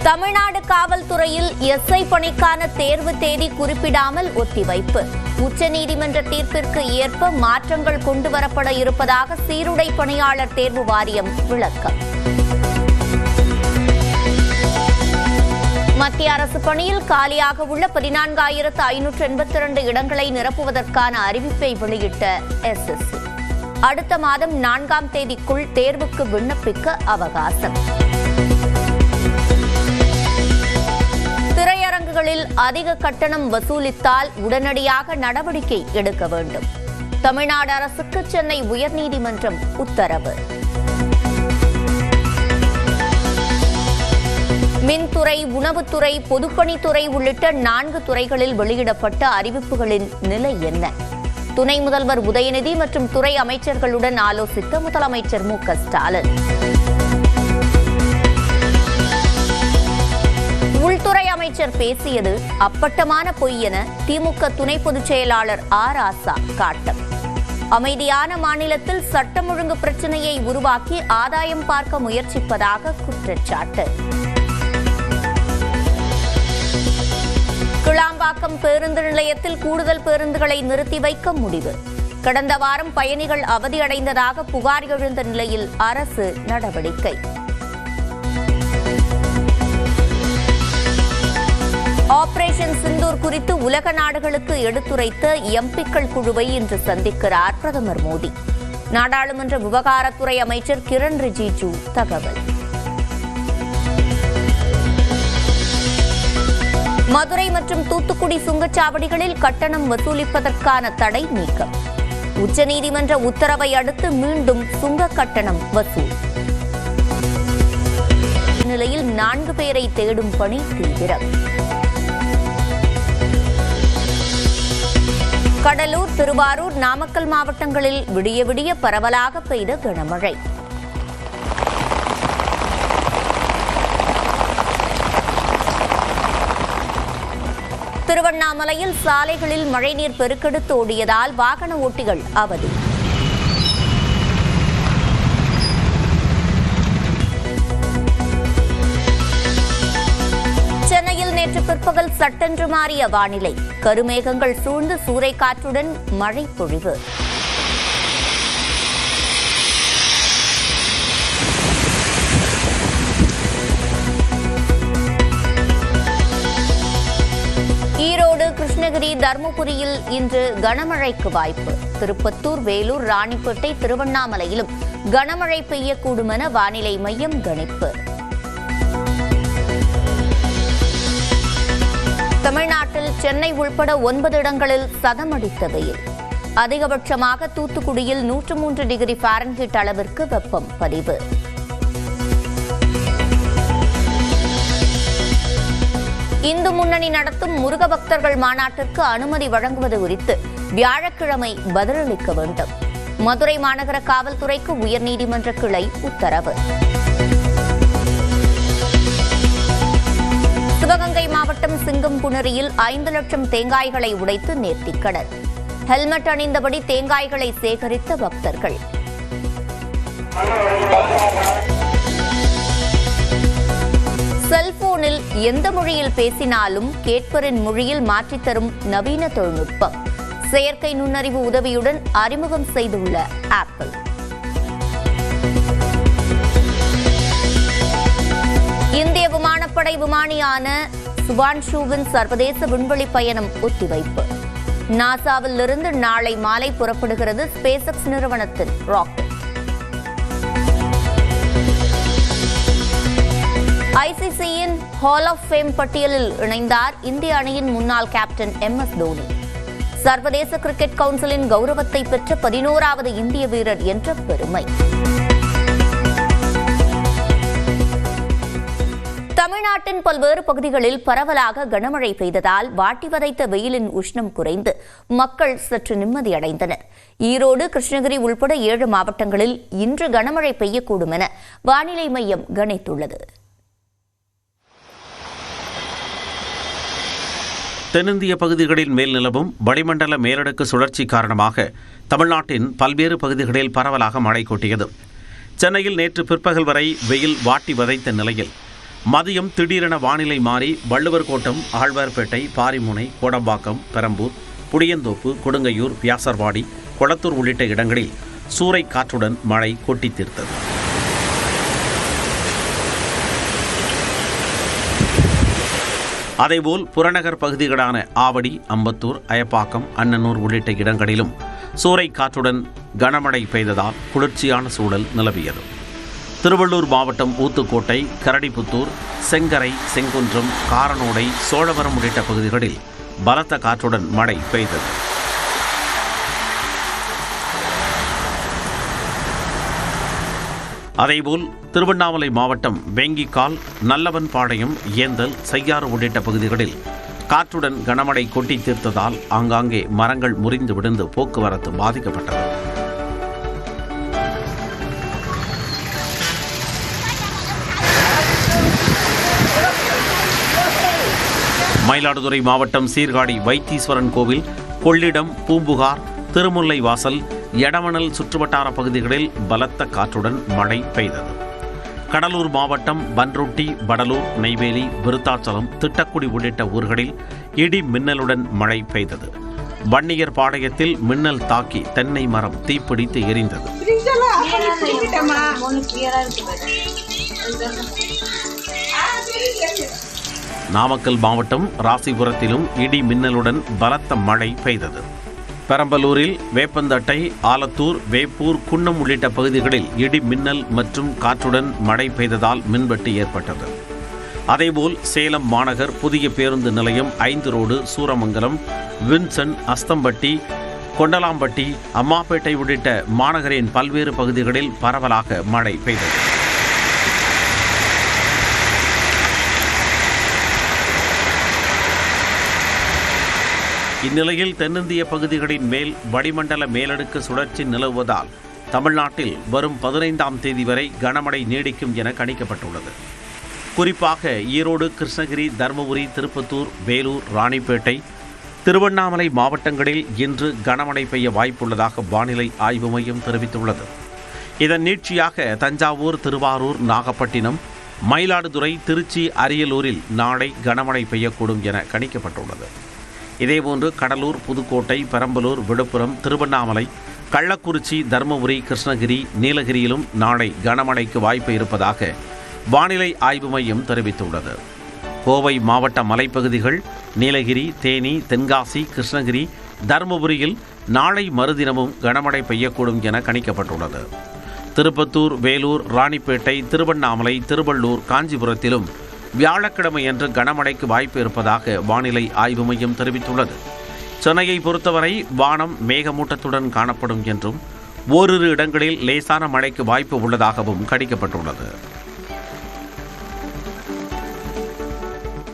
தமிழ்நாடு காவல்துறையில் எஸ்ஐ பணிக்கான தேர்வு தேதி குறிப்பிடாமல் ஒத்திவைப்பு. உச்சநீதிமன்ற தீர்ப்பிற்கு ஏற்ப மாற்றங்கள் கொண்டுவரப்பட இருப்பதாக சீருடை பணியாளர் தேர்வு வாரியம் விளக்கம். மத்திய அரசு பணியில் காலியாக உள்ள 14,582 இடங்களை நிரப்புவதற்கான அறிவிப்பை வெளியிட்ட SSC. அடுத்த மாதம் 4ஆம் தேதிக்குள் தேர்வுக்கு விண்ணப்பிக்க அவகாசம். திரையரங்குகளில் அதிக கட்டணம் வசூலித்தால் உடனடியாக நடவடிக்கை எடுக்க வேண்டும். தமிழ்நாடு அரசுக்கு சென்னை உயர்நீதிமன்றம் உத்தரவு. மின்துறை, உணவுத்துறை, பொதுப்பணித்துறை உள்ளிட்ட 4 துறைகளில் வெளியிடப்பட்ட அறிவிப்புகளின் நிலை என்ன? துணை முதல்வர் உதயநிதி மற்றும் துறை அமைச்சர்களுடன் ஆலோசித்த முதலமைச்சர் மு க ஸ்டாலின். உள்துறை அமைச்சர் பேசியது அப்பட்டமான பொய் என திமுக துணை பொதுச் செயலாளர் ராசா காட்டம். அமைதியான மாநிலத்தில் சட்டம் ஒழுங்கு பிரச்சனையை உருவாக்கி ஆதாயம் பார்க்க முயற்சிப்பதாக குற்றச்சாட்டு. கிளாம்பாக்கம் பேருந்து நிலையத்தில் கூடுதல் பேருந்துகளை நிறுத்தி வைக்க முடிவு. கடந்த வாரம் பயணிகள் அவதியடைந்ததாக புகார் எழுந்த நிலையில் அரசு நடவடிக்கை. ஆபரேஷன் சிந்தூர் குறித்து உலக நாடுகளுக்கு எடுத்துரைத்த எம்பிக்கள் குழுவை இன்று சந்திக்கிறார் பிரதமர் மோடி. நாடாளுமன்ற விவகாரத்துறை அமைச்சர் கிரண் ரிஜிஜு தகவல். மதுரை மற்றும் தூத்துக்குடி சுங்கச்சாவடிகளில் கட்டணம் வசூலிப்பதற்கான தடை நீக்கம். உச்சநீதிமன்ற உத்தரவை அடுத்து மீண்டும் சுங்க கட்டணம் வசூல். நிலையில் 4 பேரை தேடும் பணி தீவிரம். கடலூர், திருவாரூர், நாமக்கல் மாவட்டங்களில் விடிய விடிய பரவலாக பெய்த கனமழை. திருவண்ணாமலையில் சாலைகளில் மழைநீர் பெருக்கெடுத்து ஓடியதால் வாகன ஓட்டிகள் அவதி. சென்னையில் நேற்று பிற்பகல் சட்டென்று மாறிய வானிலை. கருமேகங்கள் சூழ்ந்து சூறைக்காற்றுடன் மழை பொழிவு. ஈரோடு, கிருஷ்ணகிரி, தருமபுரியில் இன்று கனமழைக்கு வாய்ப்பு. திருப்பத்தூர், வேலூர், ராணிப்பேட்டை, திருவண்ணாமலையிலும் கனமழை பெய்யக்கூடும் என வானிலை மையம் கணிப்பு. தமிழ்நாட்டில் சென்னை உள்பட 9 இடங்களில் சதமடித்த வெயில். அதிகபட்சமாக தூத்துக்குடியில் 103 டிகிரி ஃபாரன்ஹீட் அளவிற்கு வெப்பம் பதிவு. இந்து முன்னணி நடத்தும் முருக பக்தர்கள் மாநாட்டிற்கு அனுமதி வழங்குவது குறித்து வியாழக்கிழமை பதிலளிக்க வேண்டும். மதுரை மாநகர காவல்துறைக்கு உயர்நீதிமன்ற கிளை உத்தரவு. சிவகங்கை மாவட்டம் சிங்கம்புணரியில் 5 லட்சம் தேங்காய்களை உடைத்து நேர்த்திக்கடன். ஹெல்மெட் அணிந்தபடி தேங்காய்களை சேகரித்த பக்தர்கள். செல்போனில் எந்த மொழியில் பேசினாலும் கேட்பரின் மொழியில் மாற்றித்தரும் நவீன தொழில்நுட்பம். செயற்கை நுண்ணறிவு உதவியுடன் அறிமுகம் செய்துள்ள ஆப்பிள். இந்திய விமானப்படை விமானியான சுபான்ஷுவின் சர்வதேச விண்வெளி பயணம் ஒத்திவைப்பு. நாசாவில் இருந்து நாளை மாலை புறப்படுகிறது ஸ்பேஸ் எக்ஸ் நிறுவனத்தின் ராக்கெட். ஐசிசியின் ஹால் ஆஃப் ஃபேம் பட்டியலில் இணைந்தார் இந்திய அணியின் முன்னாள் கேப்டன் MS தோனி. சர்வதேச கிரிக்கெட் கவுன்சிலின் கௌரவத்தை பெற்ற 11வது இந்திய வீரர் என்ற பெருமை. தமிழ்நாட்டின் பல்வேறு பகுதிகளில் பரவலாக கனமழை பெய்ததால் வாட்டி வதைத்த வெயிலின் உஷ்ணம் குறைந்து மக்கள் சற்று நிம்மதியடைந்தனர். ஈரோடு, கிருஷ்ணகிரி உள்பட 7 மாவட்டங்களில் இன்று கனமழை பெய்யக்கூடும் என வானிலை மையம் கணித்துள்ளது. தென்னிந்திய பகுதிகளில் மேல் நிலவும் வளிமண்டல மேலடுக்கு சுழற்சி காரணமாக தமிழ்நாட்டின் பல்வேறு பகுதிகளில் பரவலாக மழை கொட்டியது. சென்னையில் நேற்று பிற்பகல் வரை வெயில் வாட்டி வதைத்த நிலையில் மதியம் திடீரென வானிலை மாறி வள்ளுவர் கோட்டம், ஆழ்வார்பேட்டை, பாரிமுனை, கோடம்பாக்கம், பெரம்பூர், புளியந்தோப்பு, கொடுங்கையூர், வியாசர்வாடி, கொளத்தூர் உள்ளிட்ட இடங்களில் சூறை காற்றுடன் மழை கொட்டி தீர்த்தது. அதேபோல் புறநகர் பகுதிகளான ஆவடி, அம்பத்தூர், அயப்பாக்கம், அன்னனூர் உள்ளிட்ட இடங்களிலும் சூறை காற்றுடன் கனமழை பெய்ததால் குளிர்ச்சியான சூழல் நிலவியது. திருவள்ளூர் மாவட்டம் ஊத்துக்கோட்டை, கரடிப்புத்தூர், செங்கரை, செங்குன்றம், காரனோடை, சோழவரம் உள்ளிட்ட பகுதிகளில் பலத்த காற்றுடன் மழை பெய்தது. அதேபோல் திருவண்ணாமலை மாவட்டம் வேங்கிக்கால், நல்லவன்பாளையம், ஏந்தல், செய்யாறு உள்ளிட்ட பகுதிகளில் காற்றுடன் கனமழை கொட்டி தீர்த்ததால் ஆங்காங்கே மரங்கள் முறிந்து விழுந்து போக்குவரத்து பாதிக்கப்பட்டது. மயிலாடுதுறை மாவட்டம் சீர்காழி வைத்தீஸ்வரன் கோவில், கொள்ளிடம், பூம்புகார், திருமுல்லை வாசல், எடமணல் சுற்றுவட்டார பகுதிகளில் பலத்த காற்றுடன் மழை பெய்தது. கடலூர் மாவட்டம் பன்ருட்டி, வடலூர், நெய்வேலி, விருத்தாச்சலம், திட்டக்குடி உள்ளிட்ட ஊர்களில் இடி மின்னலுடன் மழை பெய்தது. வன்னியர் பாளையத்தில் மின்னல் தாக்கி தென்னை மரம் தீப்பிடித்து எரிந்தது. நாமக்கல் மாவட்டம் ராசிபுரத்திலும் இடி மின்னலுடன் பலத்த மழை பெய்தது. பெரம்பலூரில் வேப்பந்தட்டை, ஆலத்தூர், வேப்பூர், குன்னம் உள்ளிட்ட பகுதிகளில் இடி மின்னல் மற்றும் காற்றுடன் மழை பெய்ததால் மின்வெட்டு ஏற்பட்டது. அதேபோல் சேலம் மாநகர் புதிய பேருந்து நிலையம், 5 ரோடு, சூரமங்கலம், வின்சன், அஸ்தம்பட்டி, கொண்டலாம்பட்டி, அம்மாப்பேட்டை உள்ளிட்ட மாநகரின் பல்வேறு பகுதிகளில் பரவலாக மழை பெய்தது. இந்நிலையில் தென்னிந்திய பகுதிகளின் மேல் வளிமண்டல மேலடுக்கு சுழற்சி நிலவுவதால் தமிழ்நாட்டில் வரும் 15ஆம் தேதி வரை கனமழை நீடிக்கும் என கணிக்கப்பட்டுள்ளது. குறிப்பாக ஈரோடு, கிருஷ்ணகிரி, தருமபுரி, திருப்பத்தூர், வேலூர், ராணிப்பேட்டை, திருவண்ணாமலை மாவட்டங்களில் இன்று கனமழை பெய்ய வாய்ப்புள்ளதாக வானிலை ஆய்வு மையம் தெரிவித்துள்ளது. இதன் நீட்சியாக தஞ்சாவூர், திருவாரூர், நாகப்பட்டினம், மயிலாடுதுறை, திருச்சி, அரியலூரில் நாளை கனமழை பெய்யக்கூடும் என கணிக்கப்பட்டுள்ளது. இதேபோன்று கடலூர், புதுக்கோட்டை, பெரம்பலூர், விழுப்புரம், திருவண்ணாமலை, கள்ளக்குறிச்சி, தருமபுரி, கிருஷ்ணகிரி, நீலகிரியிலும் நாளை கனமழைக்கு வாய்ப்பு இருப்பதாக வானிலை ஆய்வு மையம் தெரிவித்துள்ளது. கோவை மாவட்ட மலைப்பகுதிகள், நீலகிரி, தேனி, தென்காசி, கிருஷ்ணகிரி, தருமபுரியில் நாளை மறுதினமும் கனமழை பெய்யக்கூடும் என கணிக்கப்பட்டுள்ளது. திருப்பத்தூர், வேலூர், ராணிப்பேட்டை, திருவண்ணாமலை, திருவள்ளூர், காஞ்சிபுரத்திலும் வியாழக்கிழமையன்று கனமழைக்கு வாய்ப்பு இருப்பதாக வானிலை ஆய்வு மையம் தெரிவித்துள்ளது. சென்னையை பொறுத்தவரை வானம் மேகமூட்டத்துடன் காணப்படும் என்றும் ஓரிரு இடங்களில் லேசான மழைக்கு வாய்ப்பு உள்ளதாகவும் கணிக்கப்பட்டுள்ளது.